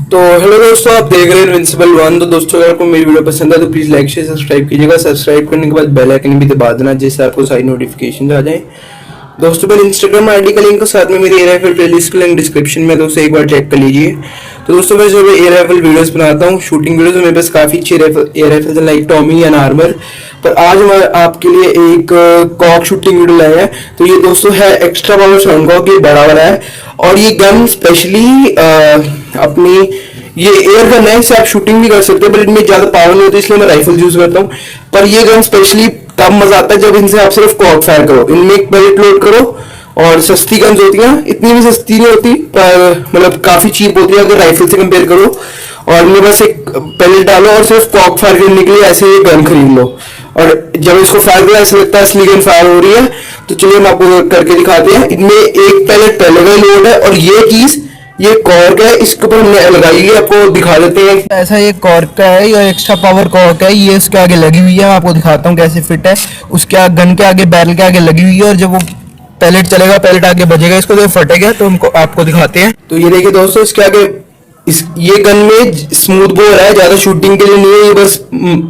तो हेलो दोस्तों, आप देख रहे हैं इनविंसिबल वन। तो दोस्तों, अगर आपको मेरी वीडियो पसंद है तो प्लीज़ लाइक शेयर सब्सक्राइब कीजिएगा। सब्सक्राइब करने के बाद बेल आइकन भी दबा देना, जिससे आपको सारी नोटिफिकेशन आ जाए। दोस्तों, मेरे इंस्टाग्राम आईडी का लिंक साथ में मेरी एयर राइफल प्लेलिस्ट का लिंक डिस्क्रिप्शन में, दोस्तों एक बार चेक कर लीजिए। तो दोस्तों, मैं जो एयर राइफल वीडियोस बनाता हूँ, शूटिंग वीडियोस, मेरे पास काफ़ी अच्छी air rifle like Tommy and armour. पर आज मैं आपके लिए एक कॉक शूटिंग वीडियो लाया है। तो ये दोस्तों है एक्स्ट्रा पावर साउंड कॉक, ये बड़ा वाला है। और ये गन स्पेशली अपनी ये एयर गन है, इससे आप शूटिंग भी कर सकते हैं, पर इनमें ज्यादा पावर नहीं होती, इसलिए मैं राइफल यूज करता हूँ। पर ये गन स्पेशली तब मजा आता है जब इनसे आप सिर्फ कॉक फायर करो, इनमें एक पैलेट लोड करो। और सस्ती गन्स होती हैं, इतनी भी सस्ती नहीं होती, पर मतलब काफी चीप होती है अगर राइफल से कंपेयर करो। और इनमें बस एक पैलेट डालो और सिर्फ कॉक फायर करने के लिए ऐसे ये गन खरीद लो। और जब इसको फायर करो ऐसा लगता है असली गन फायर हो रही है। तो चलिए हम आपको करके दिखाते हैं। इनमें एक पैलेट पहले का ही लोड है, और ये चीज ये कॉर्क है, इसके ऊपर हमने लगाई है, आपको दिखा देते हैं। ऐसा ये कॉर्क का है, ये एक्स्ट्रा पावर कॉर्क है, ये इसके आगे लगी हुई है। मैं आपको दिखाता हूँ कैसे फिट है। उसके गन के आगे, बैरल के आगे लगी हुई है, और जब वो पैलेट चलेगा, पैलेट आगे बजेगा, इसको तो फटेगा। तो हमको आपको दिखाते हैं। तो ये देखिए दोस्तों, इसके आगे ये गन में स्मूथ बोर है, ज्यादा शूटिंग के लिए नहीं है, ये बस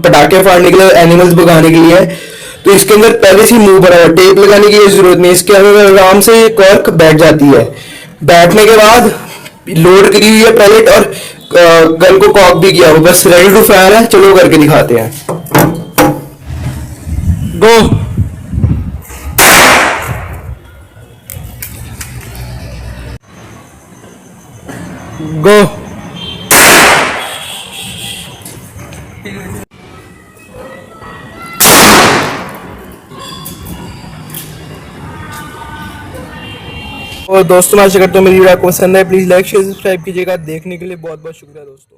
पटाखे फाड़ने के लिए, एनिमल्स भगाने के लिए है। तो इसके अंदर पहले से मूव बना हुआ, टेप लगाने की जरूरत नहीं, इसके अंदर आराम से ये कॉर्क बैठ जाती है। बैठने के बाद लोड करी हुई है पैलेट, और गन को कॉक भी किया, वो बस रेडी टू फायर है। चलो करके दिखाते हैं। गो। गो। और दोस्तों, मैं आशा करता हूँ मेरी वीडियो आपको पसंद है। प्लीज लाइक शेयर सब्सक्राइब कीजिएगा। देखने के लिए बहुत बहुत शुक्रिया दोस्तों।